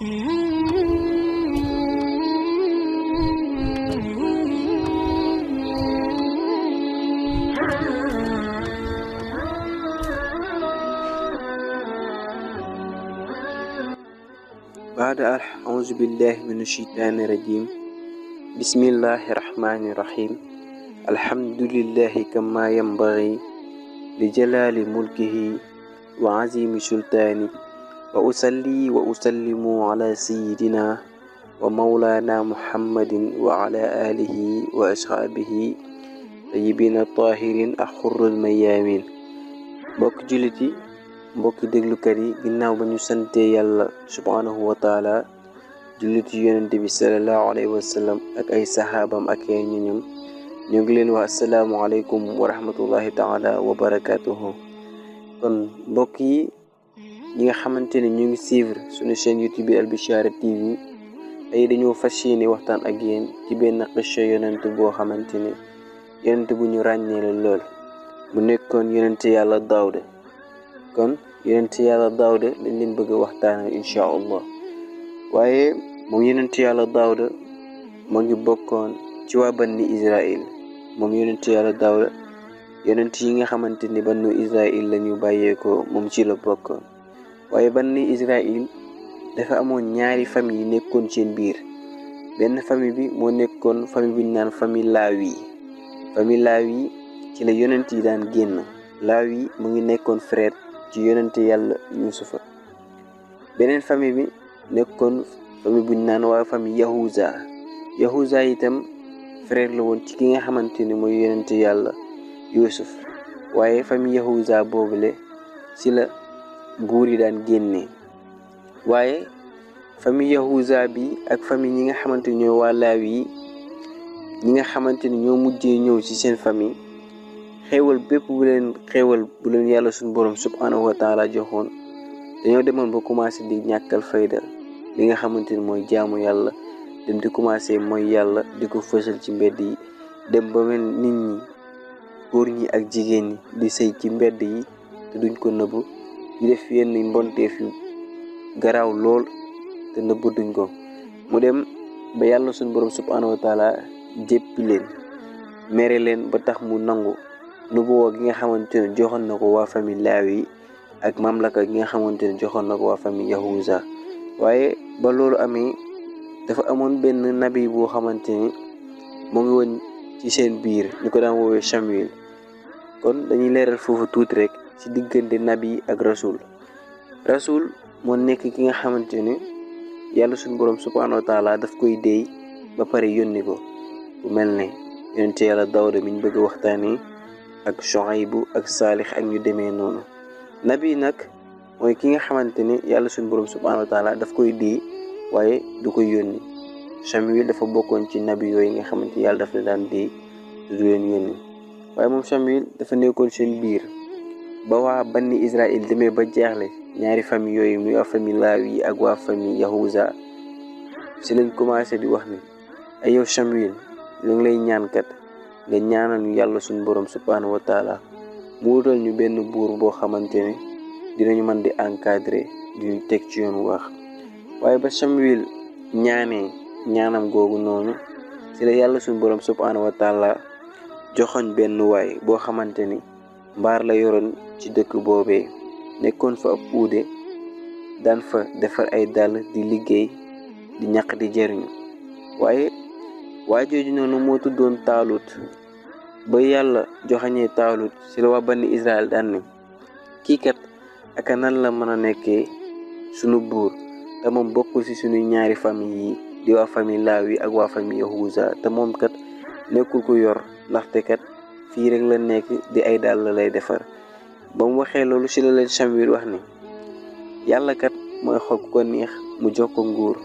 بعد أعوذ بالله من الشيطان الرجيم بسم الله الرحمن الرحيم الحمد لله كما ينبغي لجلال ملكه وعظيم سلطانه وأصلي وأسلم على سيدنا ومولانا محمد وعلى آله وأصحابه طيبين الطاهرين الحر الميامين mbokk jullit yi mbokki déglukat yi ginnaaw ba ñu sante yàlla subhanahu wa taala jullit yi yonente bi salallahu alayhi wa sallam ak ay saxaabam ak ay ñoñam ñu ngi leen wax asalaamu aleykum wa rahmatullahi taala wa barakatuhu. kon mbokk yi ñi nga xamante ne ñu ngi suivre suñu chaîne YouTube bi Al Bichara TV tey dañoo fas yéene waxtaan ak yéen ci benn xissa yonent boo xamante ne yonent bu ñu ràññee la lool mu nekkoon yonent yàlla Daawuda. kon yonent yàlla Daawuda dañ leen bëgg a waxtaanal incha allah waaye moom yonent yàlla Daawuda moo ngi bokkoon ci waa banni Israël. moom yonent yàlla Daawuda yonent yi nga xamante ni bannu Israël la ñu bàyyeekoo moom ci la bokkoon. waaye banni Israël dafa amoon ñaari famille yi nekkoon seen biir. benn famille bi moo nekkoon famille bi ñu naan famille Laawi. famille Laawi ci la yonent yi daan génn. Laawi mu ngi nekkoon frère ci yonent yàlla Yuusufa. beneen famille bi nekkoon famille bu ñu naan waa famille Yahuza. Yahuza itam frère la woon ci ki nga xamante ni mooy yonent yàlla Yuusuf. waaye famille Yahuza boobule ci la buur yi daan génnee. waaye famille Yahuza bi ak famille ñi nga xamante ni ñooy waa Laawi yi ñi nga xamante ni ñoo mujjee ñëw ci seen famille xéewal bépp bu leen yàlla suñu borom subhanahu wa taala joxoon dañoo demoon ba commencé di ñàkkal fayda li nga xamante ni mooy jaamu yàlla dem di commencé mooy yàlla di ko fësal ci mbedd yi dem ba mel nit ñi góor ñi ak jigéen ñi di sëy ci mbedd yi te duñ ko nëbb di def yenn mbonteef yu garaaw lool te nëbb duñ ko. mu dem ba yàlla suñu borom subhanahu wa taala jéppi leen mere leen ba tax mu nangu nubuwa gi nga xamante ne joxoon na ko waa famille Laawi ak mamlaka gi nga xamante ne joxoon na ko waa famille Yahuza. waaye ba loolu amee dafa amoon benn nabi boo xamante ni mu ngi woon ci seen biir ñu ko daan woowee Samuel. kon dañuy leeral foofu tuuti rek ci diggante nabi ak rasul. rasul moo nekk ki nga xamante ne yàlla suñu borom subhanahu wa taala daf koy déey ba pare yónni ko bu mel ne yonent yàlla Daawuda mi ñu bëgg a waxtaanee ak Shuaybu ak Saalix ak ñu demee noonu. nabi nag mooy ki nga xamante ne yàlla suñu borom subhanahu wa taala daf koy déey waaye du ko yónni. Samuel dafa bokkoon ci nabi yooyu nga xamante yàlla daf la daan déey te du leen yónni. waaye moom Samuel dafa nekkoon seen biir ba waa banni Israël demee ba jaaxle ñaari famille yooyu muy waa famille Laawi ak waa famille Yahuza si lañ commencé di wax ni ay yow Samuel ñu ngi lay ñaan kat nga ñaanal ñu yàlla suñu borom subhanahu wa taala mu wutal ñu benn buur boo xamante ne dinañu mën di encadrer di ñu teg ci yoon wax. waaye ba Samuel ñaanam googu noonu si la yàlla suñu borom subhanahu wa taala joxoñ benn waay boo xamante ni mbaar la yoroon ci dëkk boobee nekkoon fa ab uude daan fa defar ay dàll di liggéey di ñaq di jëriñu. waaye waa jooju noonu moo tuddoon Taalut. ba yàlla joxañee Taalut ci la waa banni Israël daan ne kii kat aka nan la mën a nekkee sunu buur te moom bokkul ci suñu ñaari famille yi di waa famille Laawi ak waa famille Yahuza te moom kat nekkul ko yor ndaxte kat fii rek la nekk di ay dàll lay defar. ba mu waxee loolu ci la leen Samuel wax ni yàlla kat mooy xool ku ko neex mu jox ko nguur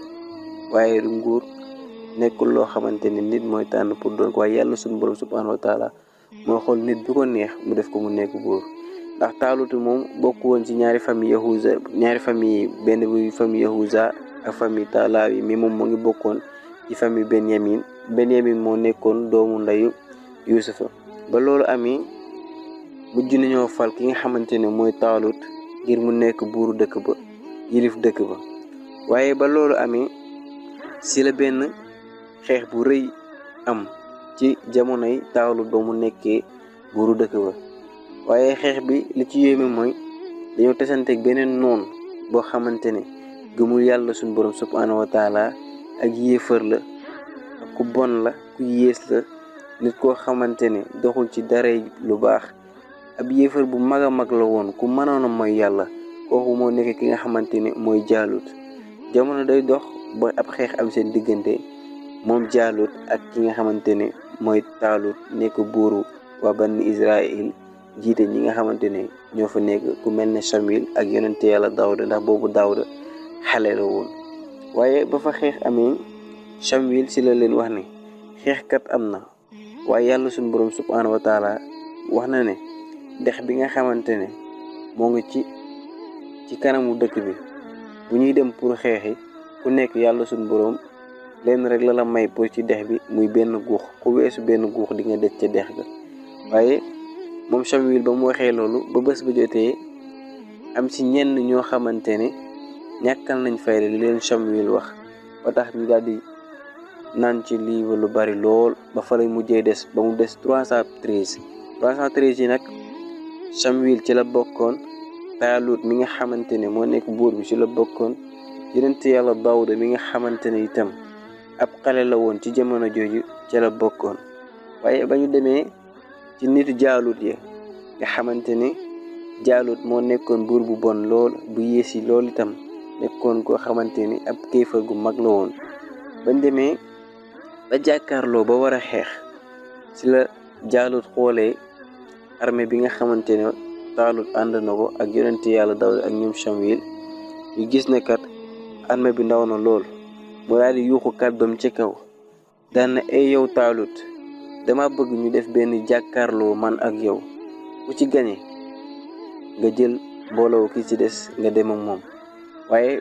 waaye du nguur nekkul loo xamante ni nit mooy tànn pour doon ko waaye yàlla suñu borom subhanahu wa taala mooy xool nit bi ko neex mu def ko mu nekk buur. ndax Taalut moom bokk woon ci ñaari famille Yahuza benn bi famille Yahuza ak famille Laawi mi moom moo ngi bokkoon ci famille Benyamin moo nekkoon doomu ndeyu Yuusufa. ba loolu amee mujj nañoo fal ki nga xamante ne mooy Taalut ngir mu nekk buuru dëkk ba yilif dëkk ba. waaye ba loolu amee si la benn xeex bu rëy am ci jamonoy Taalut ba mu nekkee buuru dëkk ba. waaye xeex bi li ci yéeme mooy dañoo tasanteeg beneen noon boo xamante ne gëmul yàlla suñu borom subhaanahu wa taala ak yéefar la ak ku bon la ku yées la nit koo xamante ne doxul ci dara lu baax ab yéefar bu mag a mag la woon ku mënoon a mooy yàlla. kooku moo nekk ki nga xamante ne mooy Jaalut. jamono day dox ba ab xeex am seen diggante moom Jaalut ak ki nga xamante ne mooy Taalut nekk buuru waa Bani Israël jiite ñi nga xamante ne ñoo fa nekk ku mel ne Samuel ak yonente yàlla Daawuda ndax boobu Daawuda xale la woon. waaye ba fa xeex amee Samuel si la leen wax ne xeexkat am na waaye yàlla suñu borom subhaanahu wa taala wax na ne dex bi nga xamante ne moo ngi ci kanamu dëkk bi bu ñuy dem pour xeexi ku nekk yàlla suñu borom lenn rek la may pour ci dex bi muy benn guux ku weesu benn guux di nga des ca dex ga. waaye moom Samuel ba mu waxee loolu ba bés ba jotee am ci ñenn ñoo xamante ne ñàkkal nañ fayda li leen Samuel wax ba tax ñu daal di naan ci lii lu bari lool ba fa lay mujjee des ba mu des 313 yi nag Samuel ci la bokkoon. Taalut mi nga xamante ne moo nekk buur bi ci la bokkoon. yonent yàlla Daawuda mi nga xamante ne itam ab xale la woon ci jamono jooju ci la bokkoon. waaye ba ñu demee ci nitu Jaalut ya nga xamante ne Jaalut moo nekkoon buur bu bon lool bu yéesi lool itam nekkoon koo xamante ne ab kéefar gu mag la woon. bañ demee ba jàkkaarloo ba war a xeex ci la Jaalut xoolee armée bi nga xamante ne Taalut ànd na ko ak yonent yàlla Daawuda ak ñoom Samuel ñu gis ne kat armée bi ndaw na lool mu daal di yuuxu kàddoom ci kaw daan na ay yow Taalut dama bëgg ñu def benn jàkkaarloo man ak yow ku ci gañe nga jël mbooloo ki ci des nga dem ak moom. waaye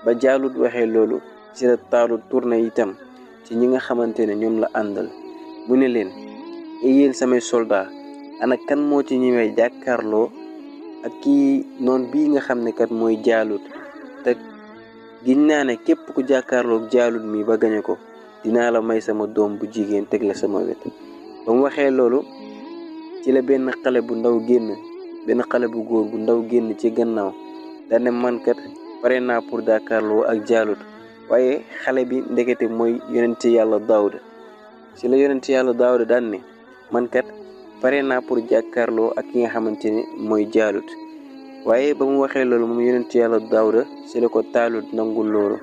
ba Jaalut waxee loolu ci la Taalut tourné itam ci ñi nga xamante ne ñoom la àndal mu ne leen yéen samay soldat ana kan moo ci ñëwee jàkkaarloo ak kii noon bii nga xam ne kat mooy Jaalut te giñ naa ne képp ku jàkkaarloog Jaalut mi ba gañe ko dinaa la may sama doom bu jigéen teg la sama wet. ba mu waxee loolu ci la benn xale bu góor bu ndaw génn ci gannaaw dane man kat pare naa pour jàkkaarloo ak Jaalut. waaye xale bi ndekete mooy yonent yàlla Daawuda. ci la yonent yàlla Daawuda daan ne man kat pare naa pour jàkkaarloo ak ki nga xamante ne mooy Jaalut. waaye ba mu waxee loolu moom yonent yàlla Daawuda ci la ko Taalut nangul loolu.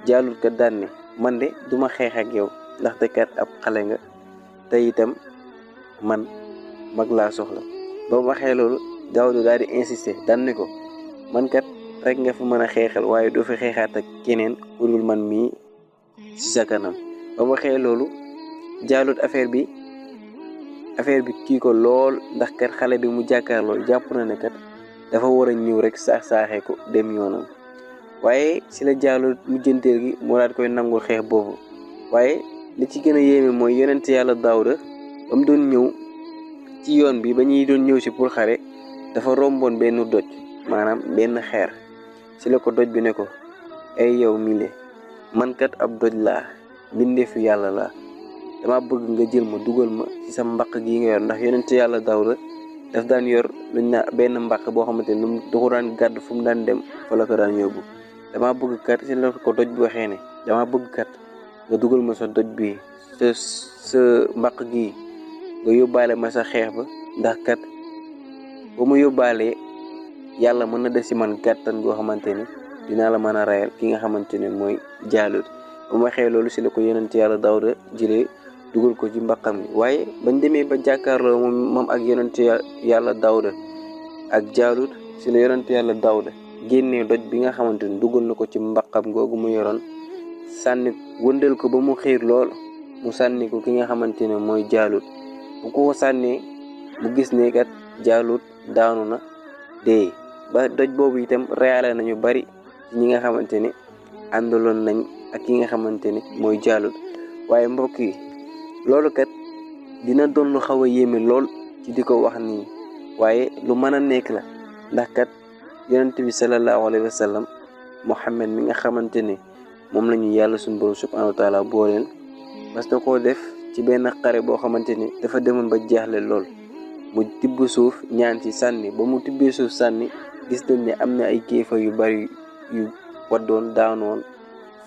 Jaalut kat daan ne man de duma xeex ak yow ndaxte kat ab xale nga te itam man mag laa soxla. ba mu waxee loolu Daawuda daal di insister daan ne ko man kat rek nga fi mën a xeexal waaye doo fi xeexaat ak keneen ku dul man mii ci sa kanam. ba mu waxee loolu Jaalut affaire bi kii ko lool ndax kat xale bi mu jàkkaarloo jàpp na ne kat dafa war a ñëw rek saaxee ko dem yoonam. waaye ci la Jaalut mujjanteel gi moo daal koy nangul xeex boobu. waaye li ci gën a yéeme mooy yonent yàlla Daawuda ba mu doon ñëw ci yoon bi ba ñuy doon ñëw si pour xare dafa romboon benn doj maanaam benn xeer. ci la ko doj bi ne ko ay yow mile man kat ab doj laa mbindeefu yàlla laa dama bëgg nga jël ma dugal ma ci sa mbaq gi nga yor ndax yonent yàlla Daawuda daf daan yor luñ na benn mbaq boo xamante ne lu da ko daan gàdd fu mu daan dem fa la ko daan yóbbu. dama bëgg kat ci la ko doj bi waxee ne dama bëgg kat nga dugal ma sa doj bi sa mbaq gi nga yóbbaale ma sa xeex ba ndax kat ba mu yóbbaalee yàlla mën na def ci man gàttan goo xamante ne dinaa la mën a rayal ki nga xamante ne mooy Jaalut. ba mu waxee loolu ci la ko yonent yàlla Daawuda jëlee dugal ko ci mbaqam gi. waaye bañ demee ba jàkkaarloo moom ak yonent yàlla Daawuda ak Jaalut ci la yonent yàlla Daawuda génnee doj bi nga xamante ne dugal na ko ci mbaqam googu mu yoroon sànni wëndeel ko ba mu xiir lool mu sànni ko ki nga xamante ne mooy Jaalut. bu ko sànnee mu gis ne kat Jaalut daanu na dee. ba doj boobu itam reyaale nañu bari ci ñi nga xamante ne àndaloon nañ ak ki nga xamante ne mooy Jaalut. waaye mbokk yi loolu kat dina doon lu xaw a yéeme lool ci di ko wax nii waaye lu mën a nekk la ndax kat yonent bi sallallahu alayhi wa sallam Muhammad mi nga xamante ne moom la ñu yàlla suñu borom subhanahu wa taala booleel parce que koo def ci benn xare boo xamante ni dafa demoon ba jeexle lool mu tibb suuf ñaan ci sànni ba mu tibbee suuf sànni gis nañ ne am na ay kéefa yu bari yu waddoon daanoon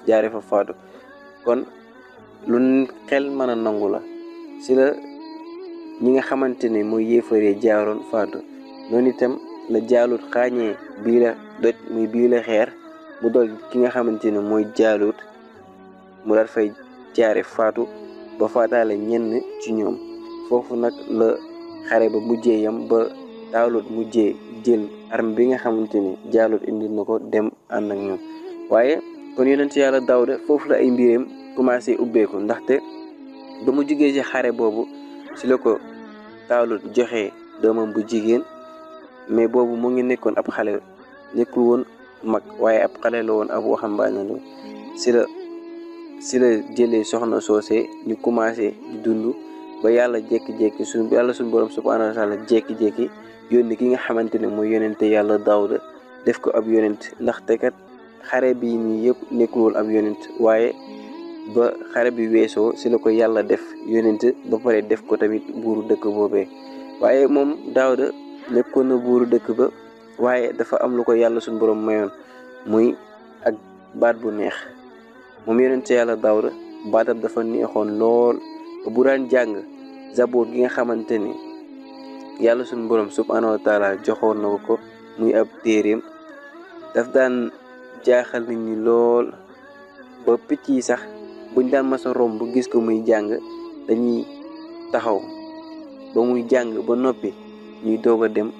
jaare fa faatu kon lu xel mën a nangu la si la ñi nga xamante ne mooy yéefaree jaaroon faatu noonu itam la jaalut xaañee bii la doj muy bii la xeer mu dol ki nga xamante ne mooy jaalut mu daal fay jaare faatu ba faataale ñenn ci ñoom foofu nag la xare ba mujjee yam ba Taalut mujjee jël arme bi nga xamante ne jaalut indi na ko dem ànd ak ñoom waaye kon yonent yàlla Daawuda foofu la ay mbireem commencé ubbeeku ndaxte ba mu jugee ci xare boobu si la ko Taalut joxe doomam bu jigéen mais boobu mu ngi nekkoon ab xale nekkul woon mag waaye ab xale la woon ab waxambaane la si la jëlee soxna soosee ñu commencé di dund ba yàlla jékki-jékki suñu borom subhanahu wa taala jékki-jékki yónni ki nga xamante ne mooy yonente yàlla Daawuda def ko ab yonent ndaxte kat xare bi nii yëpp nekkul woon ab yonent waaye ba xare bi weesoo si la ko yàlla def yonent ba pare def ko tamit buuru dëkk boobee waaye moom Daawuda nekkoon na buuru dëkk ba waaye dafa am lu ko yàlla suñu borom mayoon muy ak baat bu neex moom yonente yàlla Daawuda baatam dafa neexoon lool bu daan jàng zaboor gi nga xamante ni yàlla suñu borom subhanahu wa taala joxoon na ko muy ab téeréem daf daan jaaxal nit ñi lool ba picc yi sax buñ daan masa romb gis ko muy jàng dañuy taxaw ba muy jàng ba noppi ñuy doog a dem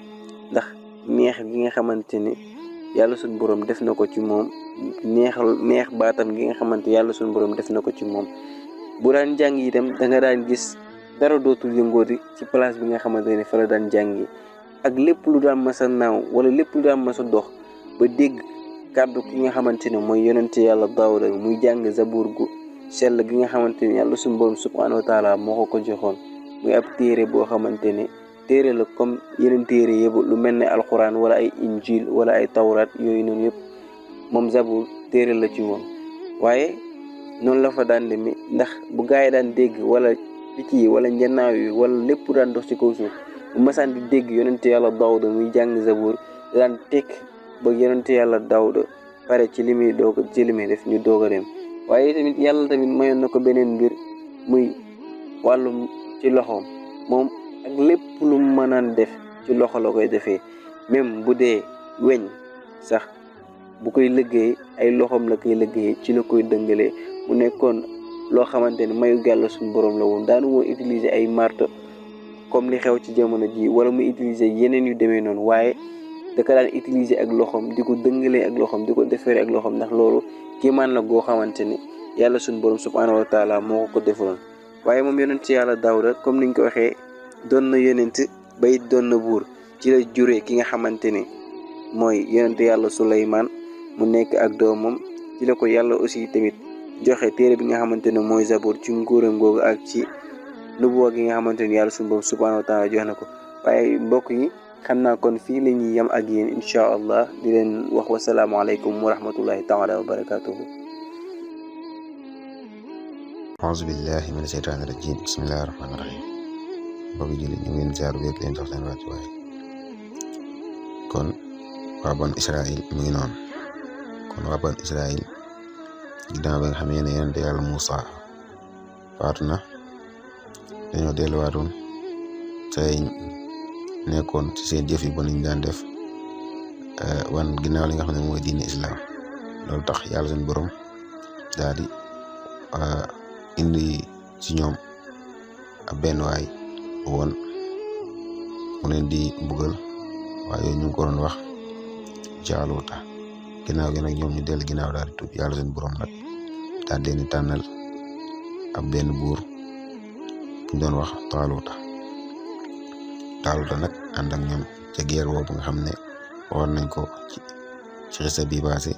ndax neex gi nga xamante ni yàlla suñu borom def na ko ci moom neex baatam gi nga xamante yàlla suñu borom def na ko ci moom bu daan jàng itam da nga daan gis dara dootul yëngooti ci place bi nga xamante ne fa la daan jàngi ak lépp lu daan masa naaw wala lépp lu daan masa dox ba dégg kàddu ki nga xamante ne mooy yonente yàlla Daawuda muy jàng zabuur gu sell gi nga xamante ne yàlla suñu borom subhanahu wa taala moo ko joxoon muy ab téere boo xamante ne téere la comme yeneen téere yëpp lu mel ne alquran wala ay injil wala ay tawraat yooyu noonu yëpp moom zabuur téere la ci woon waaye noonu la fa daan demee ndax bu gaa yi daan dégg wala picc yi wala njanaaw yi wala lépp daan dox ci kaw suuf bu masaan di dégg yonente yàlla Daawuda muy jàng zabuur daan tekk ba yonente yàlla Daawuda pare ci li muy def ñu doog a dem waaye tamit yàlla tamit mayoon na ko beneen mbir muy wàllum ci loxoom moom ak lépp lu mënaan def ci loxo la koy defee même bu dee weñ sax bu koy liggéey ay loxoom la koy liggéey ci la koy dëngalee mu nekkoon loo xamante ne mayu yàlla suñu borom la woon daanu woo utiliser ay marto comme li xew ci jamono ji wala mu utiliser yeneen yu demee noonu waaye da ka daan utiliser ak loxoom di ko dëngalee ak loxoom di ko defaree ak loxoom ndax loolu kéemaan la goo xamante ne yàlla suñu borom subhanahu wa taala moo ko defaloon waaye moom yonent ci yàlla Daawuda comme niñ ko waxee doon na yonent bay doon na buur ci la juree ki nga xamante ne mooy yonent yàlla Suleymaan mu nekk ak doomam ci la ko yàlla aussi tamit joxe téere bi nga xamante ne mooy zabuur ci nguuram googu ak ci nubuwa gi nga xamante ne yàlla suñu borom subhanahu wa taala jox na ko waaye mbokk yi xam naa kon fii la ñuy yem ak yéen incha allah di leen wax wasalaamaaleykum wa rahmatullahi taala wa barakatuhu auzu billahi mina sheytaani rajim bismillahi rahmaani rahim mbokk julli ñu ngi leen ziar wér leen jox leen wàccuwaay kon waa ban Israël mu ngi noonu kon waa ban Israël ginnaaw ba nga xamee ne yonente yàlla Muusa faatu na dañoo delluwaatoon say nekkoon ci seen jëf yi bon ñu daan def wan ginnaaw li nga xam ne mooy diine islam loolu tax yàlla seen borom daal di indi ci ñoom ab benn waay woon mu leen di mbugal waaye ñu ngi ko doon wax Jaaluuta ginnaaw gi nag ñoom ñu dellu ginnaaw daal di tuub yàlla seen borom nag daal di leen di tànnal ab benn buur bu ñu doon wax Taaluuta nag ànd ak ñoom ca guerre boobu nga xam ne waxoon nañ ko ci xisa bi passé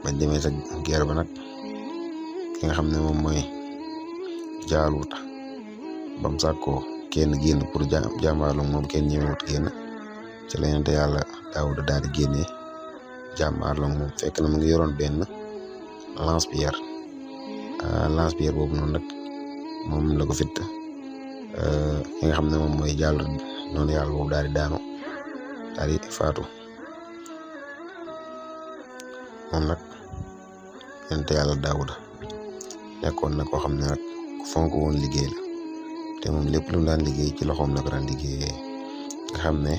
bañ demee sa guerre ba nag ki nga xam ne moom mooy Jaaluuta bam sàkkoo kenn génn pour jàmbaalu moom kenn ñëwut génn ci la yonente yàlla Daawuda daal di génnee jàmmaarloo moom fekk na mu ngi yoroon benn lance-pierre boobu noonu nag moom la ko fitt ki nga xam ne moom mooy jàll noonu yàlla boobu daal di daanu daal di faatu. moom nag yonent yàlla Daawuda nekkoon na koo xam ne nag ku fonk woon liggéey la te moom lépp lu mu daan liggéey ci loxoom la ko daan liggéeyee nga xam ne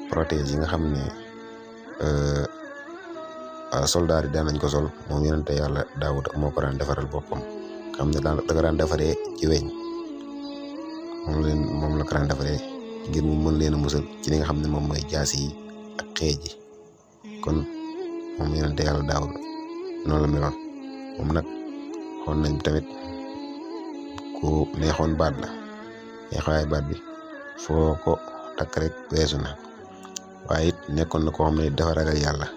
protège yi nga xam ne soldaar yi daan nañ ko sol moom yonent yàlla Daawuda moo ko daan defaral boppam xam ne da ko daan defaree ci weñ moom la ko daan defaree ngir mu mën leen a musal ci li nga xam ne moom mooy jaasi yi ak xeej yi kon moom yonent yàlla Daawuda noonu la meloon. moom nag xoon nañ tamit ku neexoon baat la neexaay baat bi foo ko takk rek weesu na waaye it nekkoon na koo xam ne dafa ragal yàlla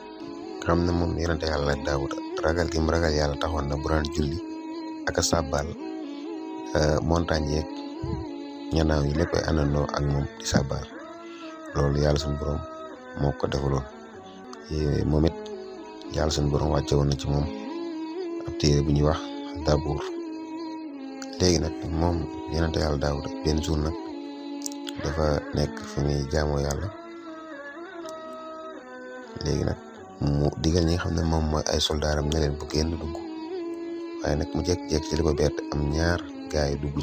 nga xam ne moom yonent yàlla Daawuda ragal gi mu ragal yàlla taxoon na bu daan julli ak a sàbbaal montagne yeeg ñanaaw yi lépp ay àndandoo ak moom di sàbbaal loolu yàlla suñu borom moo ko defaloon moom it yàlla suñu borom wàcce woon na ci moom ab téere bu ñuy wax Dabuur. léegi nag moom yonent yàlla Daawuda benn jour nag dafa nekk fi muy jaamoo yàlla léegi nag mu digal ñi nga xam ne moom mooy ay soldaaram ne leen bu génn dugg waaye nag mu jékki-jékki ci li ko bett am ñaari gaay yi dugg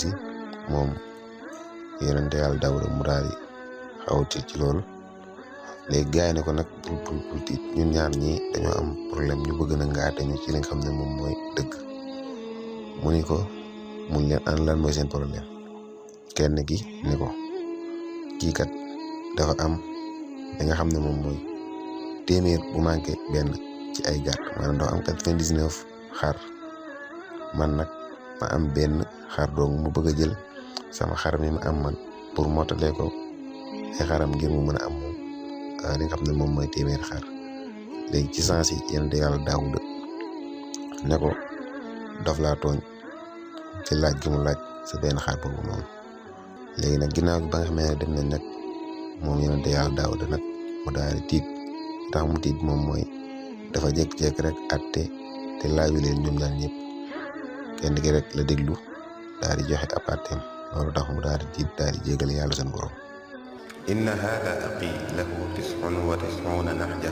ci moom yonent yàlla Daawuda mu daal di xaw ci loolu léegi gaay ne ko nag bul tiit ñun ñaar ñi dañoo am problème ñu bëgg na nga àtte ñu ci li nga xam ne moom mooy dëgg mu ni ko mun leen an lan mooy seen problème kenn ki ni ko kii kat dafa am li nga xam ne moom mooy téeméer bu manqué benn ci ay gàtt maanaam dafa am 99 xar man nag ma am benn xar dong mu bëgg a jël sama xar mi ma am man pour mottalee ko ay xaram ngir mu mën a am moom li nga xam ne moom mooy téeméer xar léegi ci sens yi yonent yàlla Daawuda ne ko daf laa tooñ ci laaj gi mu laaj sa benn xar boobu noonu léegi nag ginnaaw bi ba nga xam ne dem nañ nag moom yonent yàlla Daawuda nag mu daal di tiit tax mu tiit moom mooy dafa jékki-jékki rek àtte te laaju leen ñoom ñaar ñëpp kenn ki rek la déglu daal di joxe ab àtteem loolu tax mu daal di tiit daal di jégal yàlla seen borom. inna haadha axii lahu 99 naxja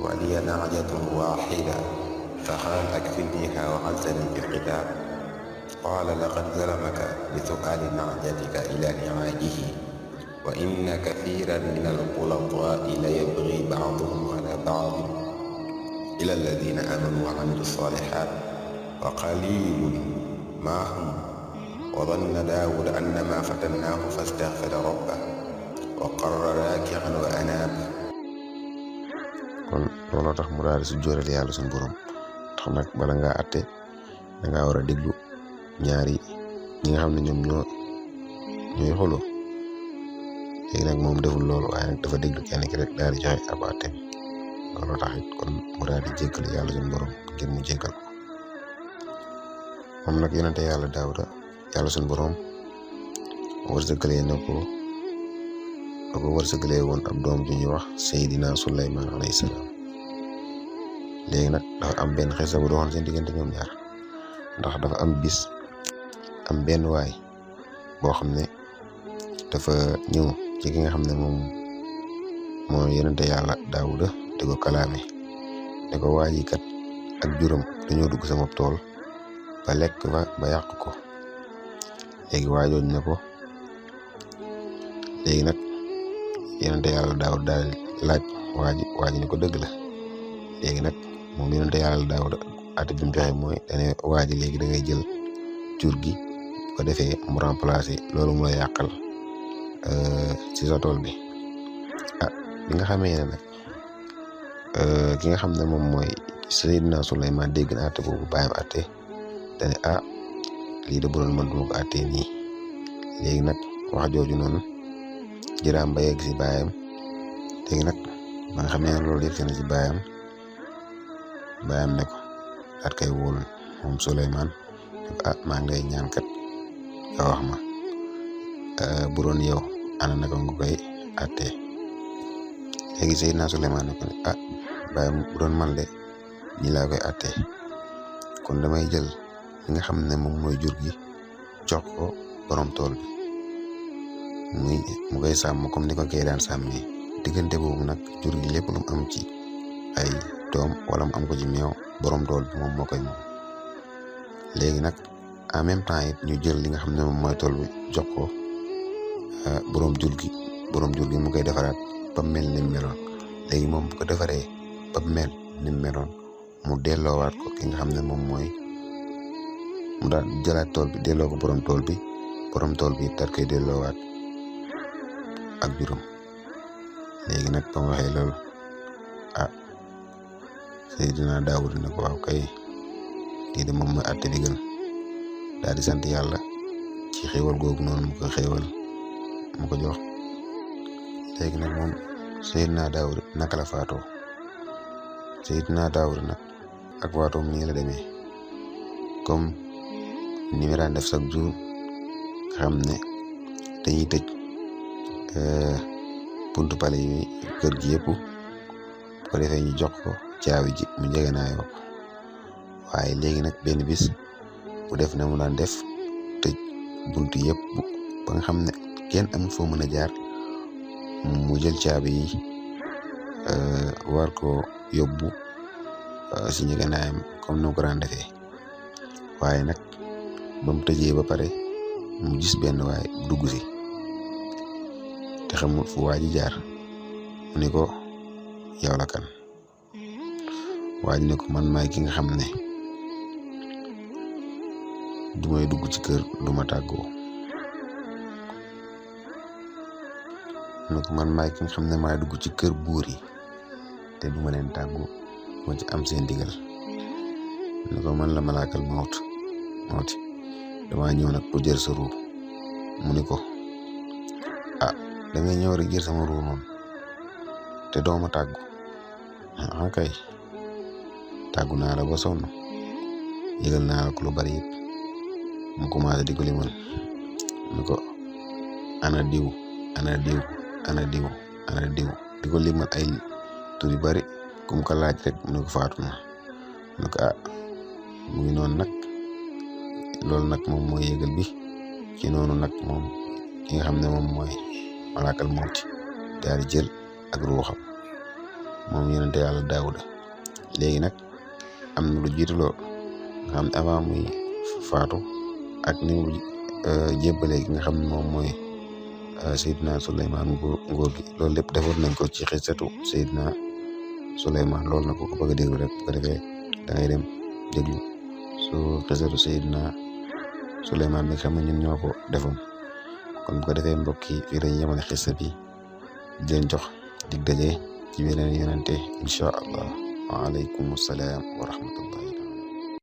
wa liya naxjatun waaxida fa qaala akfilniihaa wa azzanii fi l-khitaab qaala laqad zalamaka bi su'aali naxjatika ilaa ni'aajihi wa inna kathiiran mina al-xulafaa'i la yabgii ba'duhum alaa ba'din illaa allaziina aamanuu wa 'amiluu s-saalihaat wa qaliilun maa hum wa zanna daawuda annamaa fatannaahu fastaghfara rabbahu wa qarra raaki'an wa anaab. kon looloo tax mu daal di sujjóotal yàlla suñu borom tax nag bala ngaa àtte da ngaa war a déglu ñaari ñi nga xam ne ñoom ñooy xuloo léegi nag moom deful loolu waaye nag dafa déglu kenn ki rek daal di joxe ab àtteem looloo tax it kon mu daal di jéggal yàlla suñu borom ngir mu jéggal ko moom nag yonente yàlla Daawuda yàlla suñu borom wërsëgalee na ko wërsëgalee woon ab doom ju ñuy wax Seydina Suleymaan alayhi salaam léegi nag dafa am benn xisa bu doxoon seen diggante ñoom ñaar ndax dafa am bis am benn waay boo xam ne dafa ñëw ci ki nga xam ne moom moo yonente yàlla Daawuda di ko kalaame ne ko waa ji kat ak juróom dañoo dugg sama tool ba lekk ba yàq ko léegi waajooñ ne ko léegi nag yonente yàlla Daawuda daal laaj waaji ne ko dëgg la léegi nag moom yonente yàlla Daawuda ate bi mu joxe mooy dane waaji léegi da ngay jël jur gi bu ko defee mu remplacer loolu mu la yàqal ci sa tool bi bi nga xamee ne nag ki nga xam ne moom mooy Seydina Suleymaan dégg na ate boobu bàyyam ate dane lii de bu doon man duma ko àttee nii léegi nag wax jooju noonu jëraam ba yegg si baayam léegi nag ba nga xam ne loolu yegg na si baayam ne ko daat koy wóol moom Suleymaan ne ko maa ngi lay ñaan kat nga wax ma bu doon yow ana naka nga koy àttee léegi Seydina Suleymaan ne ko ne bàyyi bu doon man de ñi laa koy attee kon damay jël li nga xam ne moom mooy jur gi jox ko borom tool bi mu koy sàmm comme ni ko kay daan sàmmee diggante boobu nag jur gi lépp lu mu am ci ay doom wala mu am ko ci meew borom tool bi moom moo koy moom. léegi nag en même temps it ñu jël li nga xam ne moom mooy tool bi jox ko borom jur gi mu koy defaraat ba mel ni mu meloon léegi moom bu ko defaree ba mel ni mu meloon mu delloowaat ko ki nga xam ne moom mooy mu daal jëlaat tool bi delloo ko borom tool bi daal koy delloowaat ak juróom. léegi nag ba mu waxee loolu Seydina Daawuda ne ko waaw kay lii de moom mooy àtte bi gën daal di sant yàlla ci xéewal googu noonu mu ko xéewal mu ko jox. léegi nag moom Seydina Daawuda naka la faatoo Seydina Daawuda nag ak faatoom nii la demee comme ni mu daan def chaque jour nga xam ne dañuy tëj buntu pale yi kër gi yëpp bu ko defee ñu jox ko caabi ji mu njëgënaayoo ko waaye léegi nag benn bis bu def na mu daan def tëj buntu yëpp ba nga xam ne kenn amul foo mën a jaar mu jël caabi yi war ko yóbbu si njëgënaayam comme ni mu ko daan defee waaye nag ba mu tëjee ba pare mu gis benn waay dugg si te xamul fu waa ji jaar mu ne ko yow la kan waa ji ne ko man maay ki nga xam ne du may dugg ci kër du ma tàggoo ne ko man maay ki nga xam ne maay dugg ci kër buur yi te du ma leen tàggoo moo ci am seen digal ne ko man la malaakal mawti damaa ñëw nag pour jël sa ruu mu ne ko da ngay ñëw rek jël sama ruu noonu te doo ma tàggu kay tàggu naa la ba sonn yëgal naa la ko lu bari it mu commencé di ko limal mu ko ana diw di ko limal ay tur yu bari ku mu ko laaj rek mu ne ko faatu na mu ko mu ngi noonu nag loolu nag moom mooy yëgal bi ci noonu nag moom ki nga xam ne moom mooy malaakal mawti daal di jël ak ruuxam moom yonente yàlla Daawuda. léegi nag am na lu jiitu lool nga xam ne avant muy faatu ak ni mu jébbalee gi nga xam ne moom mooy Seydina Suleymaan nguur gi loolu lépp defoon nañ ko ci xisatu Seydina Suleymaan loolu nag ko bëgg a déglu rek bu ko defee da ngay dem déglu su xisatu Seydina Suleymaan bi nga xam ne ñun ñoo ko defoon kon bu ko defee mbokk yi fii lañu yemale xisa bi di leen jox dig daje ci beneen yonente incha allah waaleykum salaam wa rahmatullahi